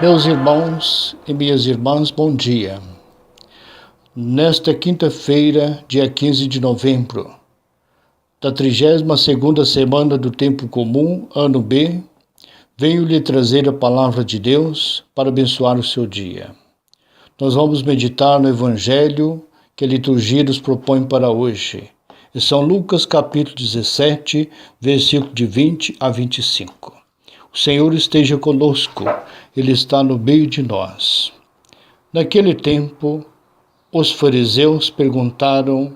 Meus irmãos e minhas irmãs, bom dia. Nesta quinta-feira, dia 15 de novembro, da 32ª semana do Tempo Comum, ano B, venho lhe trazer a palavra de Deus para abençoar o seu dia. Nós vamos meditar no Evangelho que a liturgia nos propõe para hoje. Em São Lucas, capítulo 17, versículo de 20 a 25. O Senhor esteja conosco, Ele está no meio de nós. Naquele tempo, os fariseus perguntaram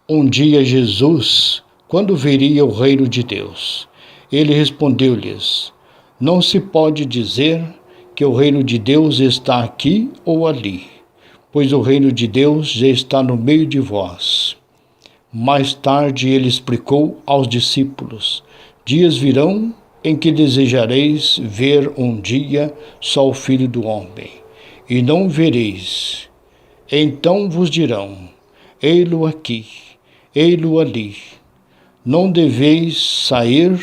um dia a Jesus quando viria o reino de Deus. Ele respondeu-lhes: não se pode dizer que o reino de Deus está aqui ou ali, pois o reino de Deus já está no meio de vós. Mais tarde ele explicou aos discípulos: dias virão em que desejareis ver um dia só o Filho do Homem, e não vereis. Então vos dirão: ei-lo aqui, ei-lo ali. Não deveis sair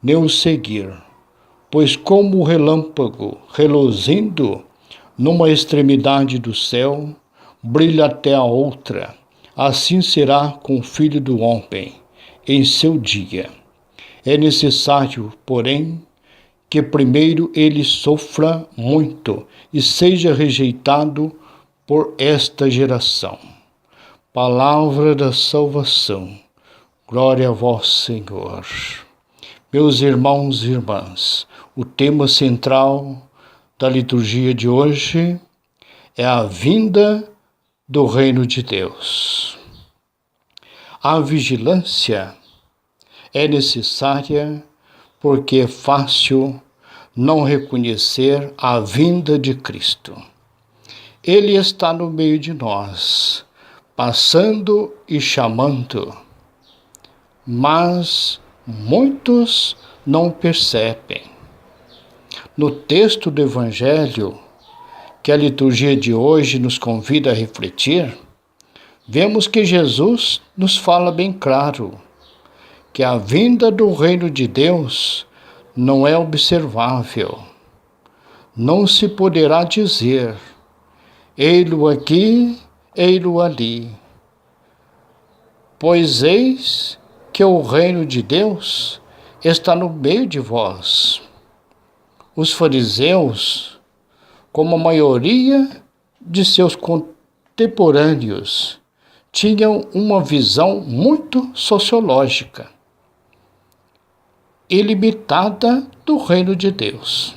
nem o seguir, pois como o relâmpago reluzindo numa extremidade do céu, brilha até a outra, assim será com o Filho do Homem em seu dia. É necessário, porém, que primeiro ele sofra muito e seja rejeitado por esta geração. Palavra da salvação. Glória a vós, Senhor. Meus irmãos e irmãs, o tema central da liturgia de hoje é a vinda do reino de Deus. A vigilância é necessária porque é fácil não reconhecer a vinda de Cristo. Ele está no meio de nós, passando e chamando, mas muitos não percebem. No texto do Evangelho, que a liturgia de hoje nos convida a refletir, vemos que Jesus nos fala bem claro que a vinda do reino de Deus não é observável. Não se poderá dizer: ei-lo aqui, ei-lo ali. Pois eis que o reino de Deus está no meio de vós. Os fariseus, como a maioria de seus contemporâneos, tinham uma visão muito sociológica e limitada do reino de Deus.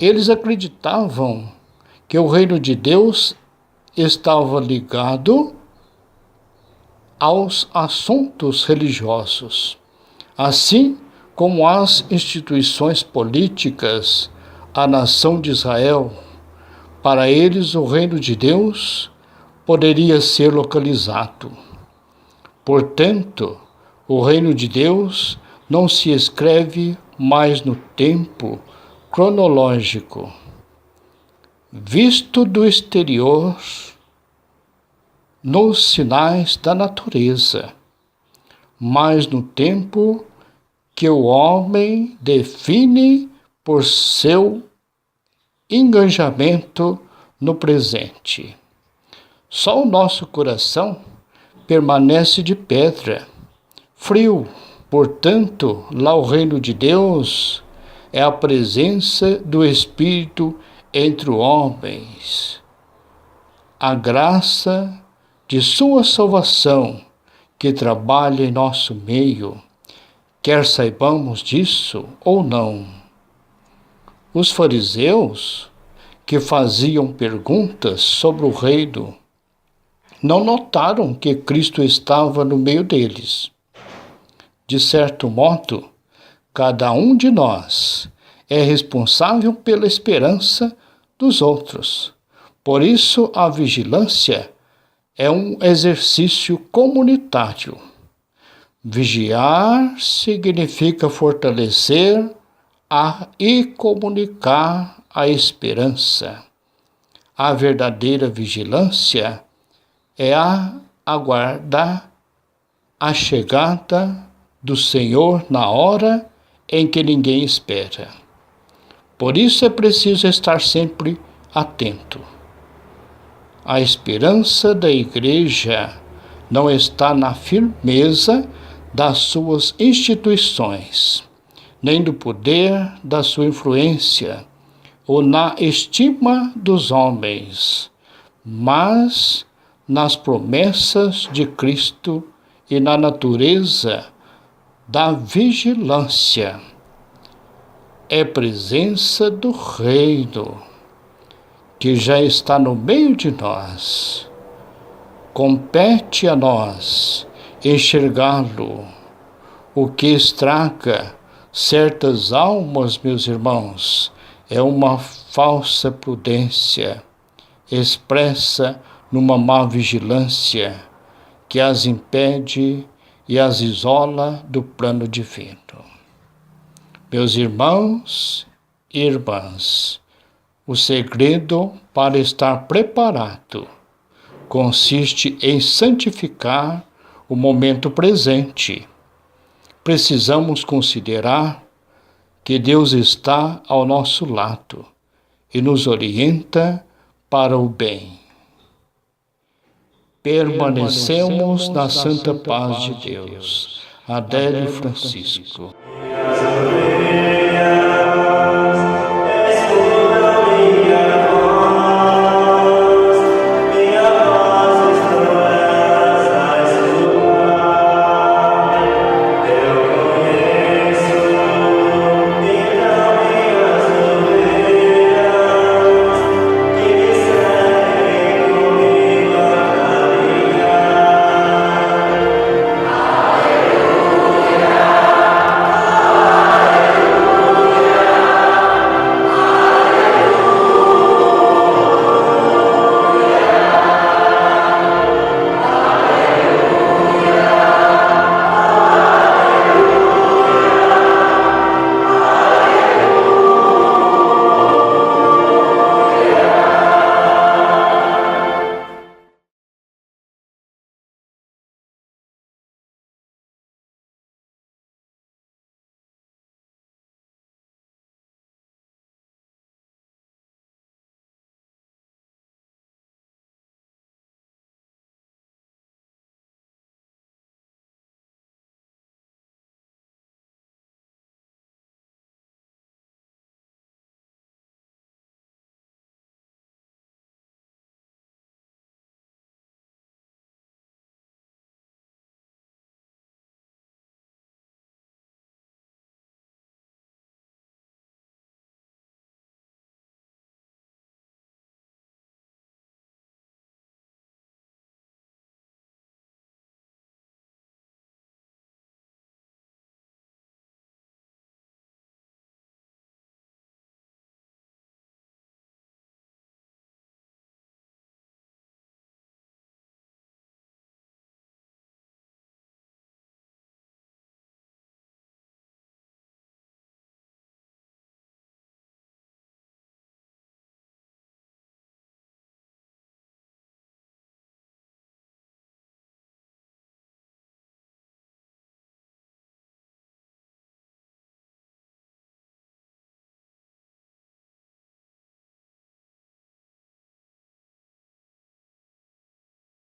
Eles acreditavam que o reino de Deus estava ligado aos assuntos religiosos, assim como às instituições políticas, a nação de Israel. Para eles, o reino de Deus poderia ser localizado. Portanto, o reino de Deus não se escreve mais no tempo cronológico, visto do exterior, nos sinais da natureza, mas no tempo que o homem define por seu engajamento no presente. Só o nosso coração permanece de pedra, frio. Portanto, lá o reino de Deus é a presença do Espírito entre os homens, a graça de sua salvação que trabalha em nosso meio, quer saibamos disso ou não. Os fariseus, que faziam perguntas sobre o reino, não notaram que Cristo estava no meio deles. De certo modo, cada um de nós é responsável pela esperança dos outros. Por isso, a vigilância é um exercício comunitário. Vigiar significa fortalecer e comunicar a esperança. A verdadeira vigilância é aguardar a chegada do Senhor na hora em que ninguém espera. Por isso é preciso estar sempre atento. A esperança da Igreja não está na firmeza das suas instituições, nem do poder da sua influência, ou na estima dos homens, mas nas promessas de Cristo e na natureza da vigilância. É presença do Reino, que já está no meio de nós. Compete a nós enxergá-lo. O que estraga certas almas, meus irmãos, é uma falsa prudência, expressa numa má vigilância, que as impede e as isola do plano divino. Meus irmãos e irmãs, o segredo para estar preparado consiste em santificar o momento presente. Precisamos considerar que Deus está ao nosso lado e nos orienta para o bem. Permanecemos na santa paz de Deus. Adélio Francisco.